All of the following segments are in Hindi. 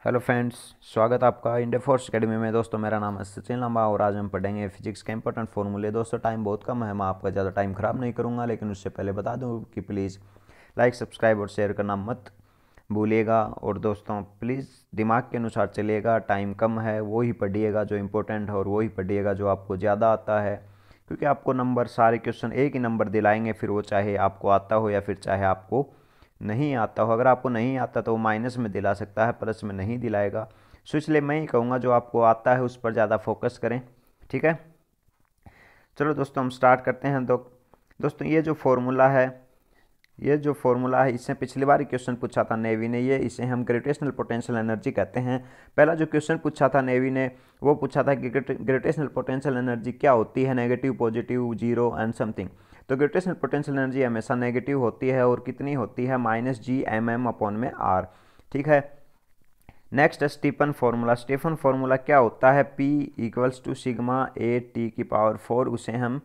हेलो फ्रेंड्स, स्वागत है आपका इंडिया फोर्स एकेडमी में। दोस्तों, मेरा नाम है सचिन लंबा और आज हम पढ़ेंगे फिजिक्स के इंपॉर्टेंट फार्मूले। दोस्तों, टाइम बहुत कम है, मैं आपका ज़्यादा टाइम ख़राब नहीं करूंगा, लेकिन उससे पहले बता दूं कि प्लीज़ लाइक, सब्सक्राइब और शेयर करना मत भूलिएगा। और दोस्तों, प्लीज़ दिमाग के अनुसार चलिएगा, टाइम कम है, वो ही पढ़िएगा जो इम्पोर्टेंट है और वो ही पढ़िएगा जो आपको ज़्यादा आता है, क्योंकि आपको नंबर सारे क्वेश्चन एक ही नंबर दिलाएंगे, फिर वो चाहे आपको आता हो या फिर चाहे आपको नहीं आता हो। अगर आपको नहीं आता तो वो माइनस में दिला सकता है, प्लस में नहीं दिलाएगा। सो इसलिए मैं ही कहूँगा जो आपको आता है उस पर ज़्यादा फोकस करें। ठीक है, चलो दोस्तों हम स्टार्ट करते हैं। तो दोस्तों, ये जो फॉर्मूला है इससे पिछली बार ही क्वेश्चन पूछा था नेवी ने। ये इसे हम ग्रेविटेशनल पोटेंशियल एनर्जी कहते हैं। पहला जो क्वेश्चन पूछा था नेवी ने वो पूछा था कि ग्रेविटेशनल पोटेंशियल एनर्जी क्या होती है, negative, positive, zero and something. तो ग्रेविटेशनल पोटेंशियल एनर्जी हमेशा नेगेटिव होती है और कितनी होती है, -G/m/r। ठीक है। Next, Stefan formula. Stefan formula क्या होता है, P = σ/8T⁴। उसे हम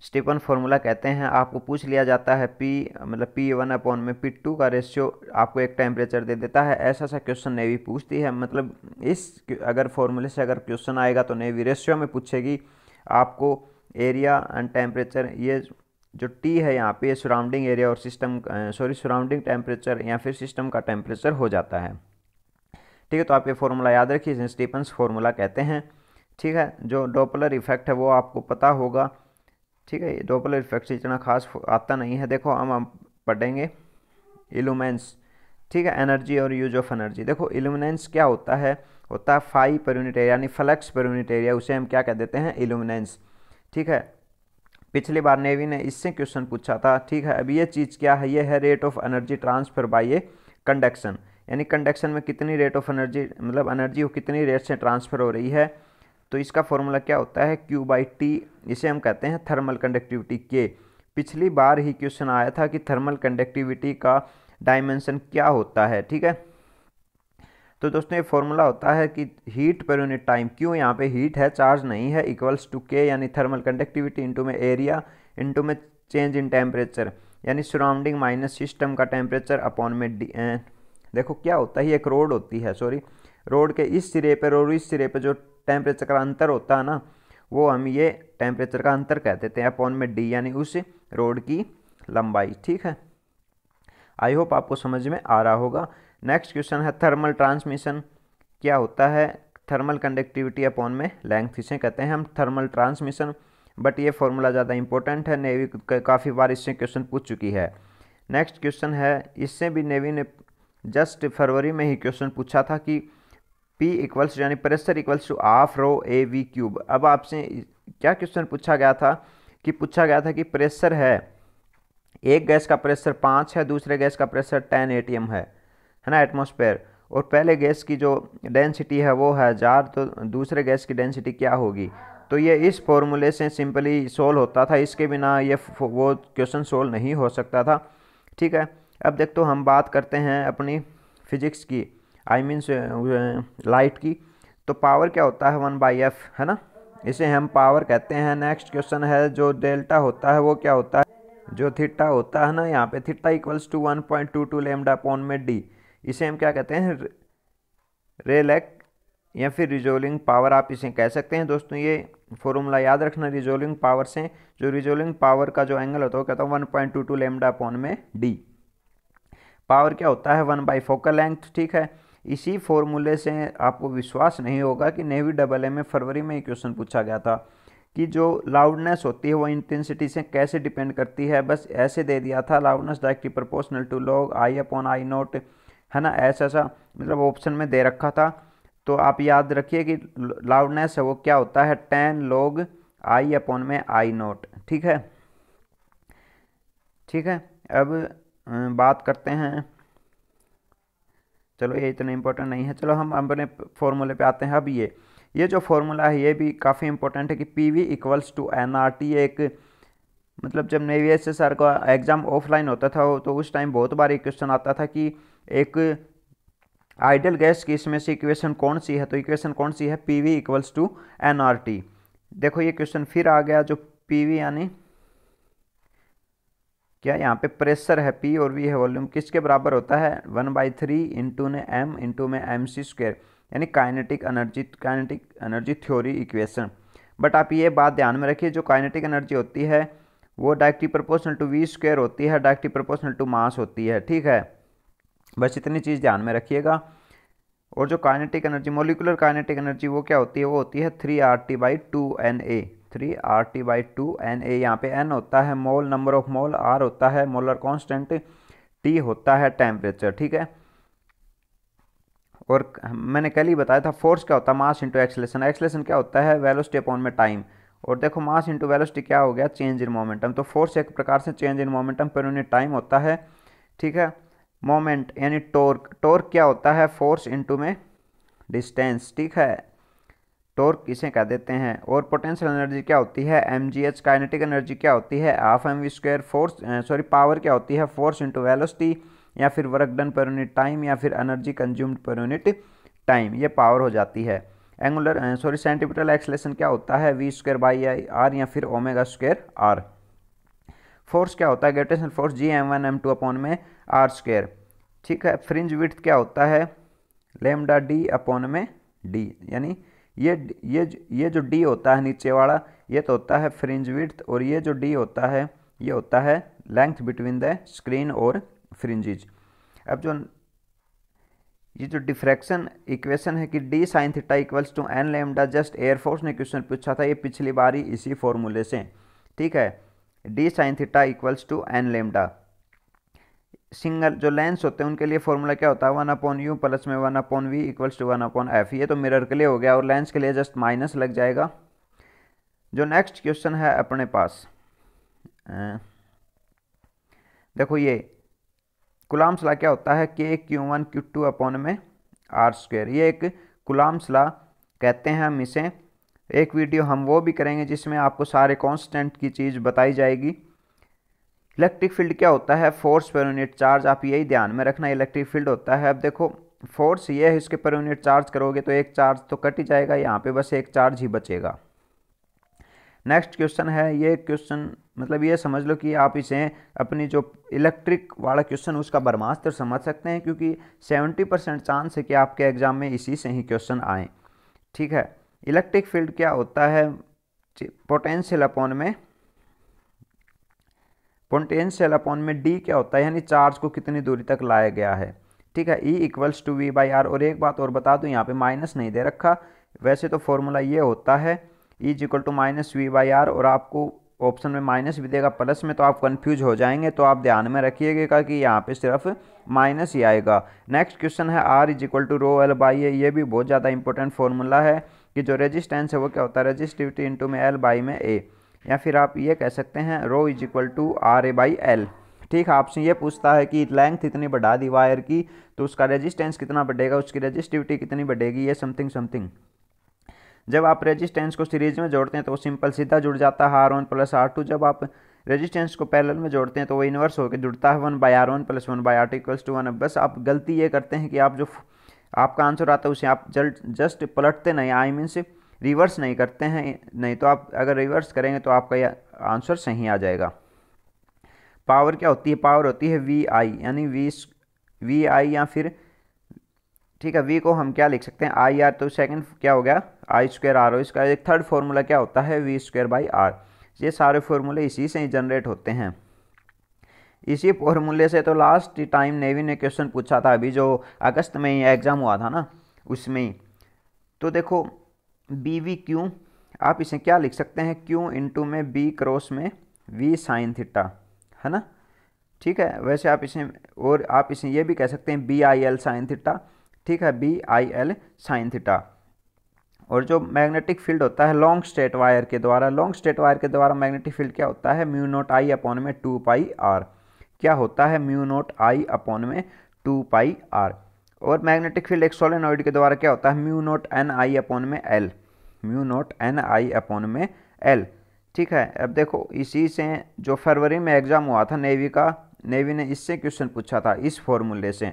स्टीफन फार्मूला कहते हैं। आपको पूछ लिया जाता है P मतलब P1/P2 का रेशियो आपको एक टेम्परेचर दे देता है। ऐसा सा क्वेश्चन नेवी पूछती है। मतलब इस अगर फॉर्मूले से अगर क्वेश्चन आएगा तो नेवी रेशियो में पूछेगी आपको। एरिया एंड टेम्परेचर, ये जो T है यहाँ पे सराउंडिंग एरिया और सराउंडिंग टेम्परेचर या फिर सिस्टम का टेम्परेचर हो जाता है। ठीक है, तो आप ये फॉर्मूला याद रखिए, इसे स्टीफन्स फार्मूला कहते हैं। ठीक है, जो डॉपलर इफेक्ट है वो आपको पता होगा। ठीक है, डॉपलर इफेक्ट से इतना खास आता नहीं है। देखो हम पढ़ेंगे इल्यूमिनेंस। ठीक है, एनर्जी और यूज ऑफ एनर्जी। देखो इल्यूमिनेंस क्या होता है, फाई पर यूनिट एरिया यानी फ्लक्स पर यूनिट एरिया, उसे हम क्या कह देते हैं, इल्यूमिनेंस। ठीक है, पिछली बार नेवी ने इससे क्वेश्चन पूछा था। ठीक है, अब ये चीज़ क्या है, ये है rate of energy transfer by A conduction, यानी कंडक्शन में कितनी रेट ऑफ एनर्जी, मतलब एनर्जी वो कितनी रेट से ट्रांसफर हो रही है। तो इसका फॉर्मूला क्या होता है, Q/T। इसे हम कहते हैं थर्मल कंडक्टिविटी के। पिछली बार ही क्वेश्चन आया था कि थर्मल कंडक्टिविटी का डायमेंशन क्या होता है। ठीक है, तो दोस्तों ये फॉर्मूला होता है कि हीट पर यूनिट टाइम, क्यों यहाँ पे हीट है, चार्ज नहीं है, = K यानी थर्मल कंडक्टिविटी इंटू में एरिया इंटू में चेंज इन टेम्परेचर, यानी सराउंडिंग माइनस सिस्टम का टेम्परेचर अपॉन में देखो क्या होता है, एक रोड होती है, सॉरी, रोड के इस सिरे पर और इस सिरे पर जो टेम्परेचर का अंतर होता है ना, वो हम ये टेम्परेचर का अंतर कह देते हैं, अपॉन में D यानी उस रोड की लंबाई। ठीक है, आई होप आपको समझ में आ रहा होगा। नेक्स्ट क्वेश्चन है थर्मल ट्रांसमिशन। क्या होता है, थर्मल कंडक्टिविटी अपॉन में लेंथ, इसे कहते हैं हम थर्मल ट्रांसमिशन। बट ये फॉर्मूला ज़्यादा इंपॉर्टेंट है, नेवी काफ़ी बार इससे क्वेश्चन पूछ चुकी है। नेक्स्ट क्वेश्चन है, इससे भी नेवी ने जस्ट फरवरी में ही क्वेश्चन पूछा था कि P इक्वल्स यानी प्रेशर इक्वल्स टू ½ ρ/AV³। अब आपसे क्या क्वेश्चन पूछा गया था कि प्रेशर है, एक गैस का प्रेशर 5 है, दूसरे गैस का प्रेशर 10 atm है ना, एटमॉस्फेयर। और पहले गैस की जो डेंसिटी है वो है 1000, तो दूसरे गैस की डेंसिटी क्या होगी। तो ये इस फॉर्मूले से सिंपली सोल्व होता था, इसके बिना ये वो क्वेश्चन सोल्व नहीं हो सकता था। ठीक है, अब देख तो हम बात करते हैं अपनी फिजिक्स की, आई मीन्स लाइट की। तो पावर क्या होता है, 1/f है ना, इसे हम पावर कहते हैं। नेक्स्ट क्वेश्चन है, जो डेल्टा होता है वो क्या होता है, जो थीटा होता है ना, यहाँ पे थीटा = 1.22 लैम्डा अपॉन में D, इसे हम क्या कहते हैं, रेलेक या फिर रिजोल्विंग पावर आप इसे कह सकते हैं। दोस्तों ये फॉर्मूला याद रखना, रिजोल्विंग पावर से जो रिजोल्विंग पावर का जो एंगल होता है वो कहता है 1.22 लैम्डा अपॉन में D। पावर क्या होता है, 1 फोकल लेंथ। ठीक है, इसी फॉर्मूले से आपको विश्वास नहीं होगा कि नेवी AA में फरवरी में ही क्वेश्चन पूछा गया था कि जो लाउडनेस होती है वो इंटेंसिटी से कैसे डिपेंड करती है। बस ऐसे दे दिया था, loudness directly proportional to log I/I0, है ना, ऐसा सा मतलब ऑप्शन में दे रखा था। तो आप याद रखिए कि लाउडनेस है वो क्या होता है, 10 log I/I0। ठीक है, ठीक है, अब बात करते हैं, चलो ये इतना इंपॉर्टेंट नहीं है, चलो हम अपने फॉर्मूले पे आते हैं। अब ये जो फॉर्मूला है ये भी काफ़ी इंपॉर्टेंट है कि PV = nRT। एक मतलब जब नेवी SSR का एग्ज़ाम ऑफलाइन होता था तो उस टाइम बहुत बार एक क्वेश्चन आता था कि एक आइडियल गैस की इसमें से इक्वेशन कौन सी है। तो इक्वेशन कौन सी है, PV = nRT। देखो ये क्वेश्चन फिर आ गया, जो PV यानी क्या यहाँ पे प्रेशर है P और V है वॉल्यूम, किसके बराबर होता है 1/3 इंटू ने M इंटू में mc², यानी kinetic energy theory equation. But आप ये बात ध्यान में रखिए, जो काइनेटिक एनर्जी होती है वो डायरेक्टली प्रोपोर्शनल टू v² होती है, डायरेक्टली प्रोपोर्शनल टू मास होती है, ठीक है। बस इतनी चीज़ ध्यान में रखिएगा। और जो kinetic energy, molecular kinetic energy वो क्या होती है, वो होती है 3RT/2Na, 3RT/2Na। यहाँ पे n होता है मोल, नंबर ऑफ मोल, R होता है मोलर कांस्टेंट, T होता है टेम्परेचर, ठीक है। और मैंने कल ही बताया था फोर्स क्या होता है, मास इंटू एक्सेलेरेशन, एक्सेलेरेशन क्या होता है वेलोसिटी अपॉन में टाइम। और देखो मास इंटू वेलोसिटी क्या हो गया, चेंज इन मोमेंटम। तो फोर्स एक प्रकार से change in momentum per unit time होता है, ठीक है। मोमेंट यानी टॉर्क, टॉर्क क्या होता है फोर्स इंटू में डिस्टेंस, ठीक है, टॉर्क इसे कह देते हैं। और पोटेंशियल एनर्जी क्या होती है mgh, काइनेटिक एनर्जी क्या होती है हाफ mv², फोर्स पावर क्या होती है फोर्स इंटू वेलोसिटी, या फिर work done per unit time, या फिर energy consumed per unit time, ये पावर हो जाती है। सेंटीमीटर एक्सेलेरेशन क्या होता है v²/r या फिर ω²r। फोर्स क्या होता है gravitational force Gm1 m2 upon में r², ठीक है। फ्रिंज विड्थ क्या होता है लैम्डा d अपॉन में d, यानी ये जो d होता है नीचे वाला, ये तो होता है फ्रिंज विड्थ, और ये जो d होता है ये होता है लेंथ बिटवीन द स्क्रीन और फ्रिंजेज। अब ये जो डिफ्रैक्शन इक्वेशन है कि d sin theta equals to n lambda, just Air Force ने क्वेश्चन पूछा था ये पिछली बारी इसी फॉर्मूले से, ठीक है। d sin theta equals to n lambda. Single जो लेंस होते हैं उनके लिए फॉर्मूला क्या होता है 1/u प्लस में 1/v इक्वल्स टू 1/f। ये तो मिरर के लिए हो गया, और लेंस के लिए जस्ट माइनस लग जाएगा। जो नेक्स्ट क्वेश्चन है अपने पास, देखो ये कूलम्ब्स लॉ क्या होता है k/q1 q2 अपॉन में r²। ये एक कूलम्ब्स लॉ कहते हैं हम इसे। एक वीडियो हम वो भी करेंगे जिसमें आपको सारे कांस्टेंट की चीज़ बताई जाएगी। इलेक्ट्रिक फील्ड क्या होता है फोर्स पर यूनिट चार्ज, आप यही ध्यान में रखना इलेक्ट्रिक फील्ड होता है। अब देखो फोर्स ये है, इसके पर यूनिट चार्ज करोगे तो एक चार्ज तो कट ही जाएगा, यहाँ पे बस एक चार्ज ही बचेगा। नेक्स्ट क्वेश्चन है, ये क्वेश्चन मतलब ये समझ लो कि आप इसे अपनी जो इलेक्ट्रिक वाला क्वेश्चन उसका ब्रह्मास्त्र समझ सकते हैं, क्योंकि 70% चांस है कि आपके एग्जाम में इसी से ही क्वेश्चन आए, ठीक है। इलेक्ट्रिक फील्ड क्या होता है पोटेंशियल अपॉन में डी क्या होता है, यानी चार्ज को कितनी दूरी तक लाया गया है, ठीक है। E equals to v/r। और एक बात और बता दूं, यहाँ पे माइनस नहीं दे रखा, वैसे तो फॉर्मूला ये होता है E इक्वल टू -v/r, और आपको ऑप्शन में माइनस भी देगा प्लस में, तो आप कंफ्यूज हो जाएंगे। तो आप ध्यान में रखिएगा कि यहाँ पे सिर्फ माइनस ही आएगा। नेक्स्ट क्वेश्चन है R इक्वल टू ρl/a। ये भी बहुत ज़्यादा इंपॉर्टेंट फॉर्मूला है कि जो रेजिस्टेंस है वो क्या होता है रेजिस्टिविटी इंटू में L में A, या फिर आप ये कह सकते हैं ρ इक्वल टू RA/L, ठीक है। आपसे ये पूछता है कि लेंथ इतनी बढ़ा दी वायर की तो उसका रेजिस्टेंस कितना बढ़ेगा, उसकी रेजिस्टिविटी कितनी बढ़ेगी, ये समथिंग। जब आप रेजिस्टेंस को सीरीज में जोड़ते हैं तो वो सिंपल सीधा जुड़ जाता है R1 + R2। जब आप रेजिस्टेंस को पैरेलल में जोड़ते हैं तो वो इन्वर्स होकर जुड़ता है 1/R1 + 1/R2 = 1। बस आप गलती ये करते हैं कि आप जो आपका आंसर आता है उसे आप जस्ट पलटते नहीं, आई मीन्स रिवर्स नहीं करते हैं, नहीं तो आप अगर रिवर्स करेंगे तो आपका यह आंसर सही आ जाएगा। पावर क्या होती है, पावर होती है VI, यानी VI या फिर ठीक है V को हम क्या लिख सकते हैं IR, तो सेकंड क्या हो गया I²R। इसका एक थर्ड फार्मूला क्या होता है V²/R। ये सारे फार्मूले इसी से ही जनरेट होते हैं। इसी फार्मूले से तो लास्ट टाइम नेवी ने क्वेश्चन पूछा था, अभी जो अगस्त में ही एग्ज़ाम हुआ था ना उसमें ही। तो देखो BVQ आप इसे क्या लिख सकते हैं Q इंटू में B क्रॉस में V sin थीटा, है ना, ठीक है। वैसे आप इसे ये भी कह सकते हैं BIL sin थीटा, ठीक है, BIL sin थीटा। और जो मैग्नेटिक फील्ड होता है लॉन्ग स्ट्रेट वायर के द्वारा मैग्नेटिक फील्ड क्या होता है μ0I अपॉन में 2πr। क्या होता है μ0I अपॉन में 2πr। और मैग्नेटिक फील्ड एक सोलेनॉइड के द्वारा क्या होता है μ0NI अपॉन में L, μ0NI अपॉन में L, ठीक है। अब देखो इसी से जो फरवरी में एग्जाम हुआ था नेवी का, नेवी ने इससे क्वेश्चन पूछा था इस फॉर्मूले से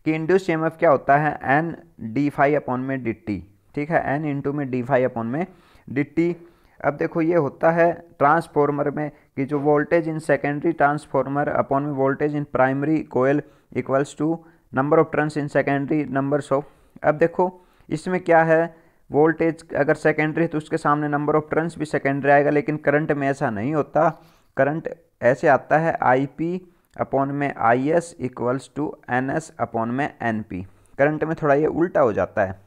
कि इंड्यूस EMF क्या होता है N d∅ अपॉन में dt, ठीक है, N इंटू में d∅ अपॉन में dt। अब देखो ये होता है ट्रांसफॉर्मर में कि जो voltage in secondary transformer upon में voltage in primary coil equals to number of turns in secondary numbers of. अब देखो इसमें क्या है, वोल्टेज अगर सेकेंडरी है तो उसके सामने नंबर ऑफ टर्न्स भी सेकेंडरी आएगा, लेकिन करंट में ऐसा नहीं होता। करंट ऐसे आता है आई पी अपॉन में I S equals to N S upon में एन पी। करंट में थोड़ा ये उल्टा हो जाता है।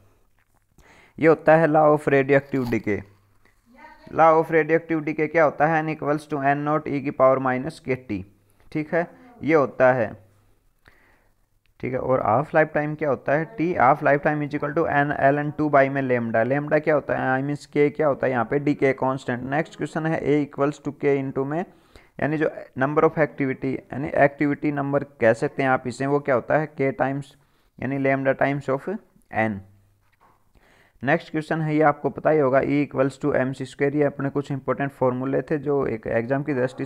ये होता है law of radioactive decay. Law of radioactive decay क्या होता है, N equals to N naught e की पावर माइनस के टी। ठीक है, ये होता है। ठीक है, और हाफ लाइफ टाइम क्या होता है, T half life time is equal to N L N two by में लेमडा। लेमडा क्या होता है, आई मीन्स के क्या होता है यहाँ पे, डी के कॉन्स्टेंट। नेक्स्ट क्वेश्चन है ए इक्वल्स टू के इंटू में, यानी जो नंबर ऑफ एक्टिविटी यानी एक्टिविटी नंबर कह सकते हैं आप इसे, वो क्या होता है के टाइम्स यानी lambda times of N. Next question है, ये आपको पता ही होगा, E equals to M C square. ये अपने कुछ इंपॉर्टेंट फॉर्मूले थे जो एक एग्जाम की दृष्टि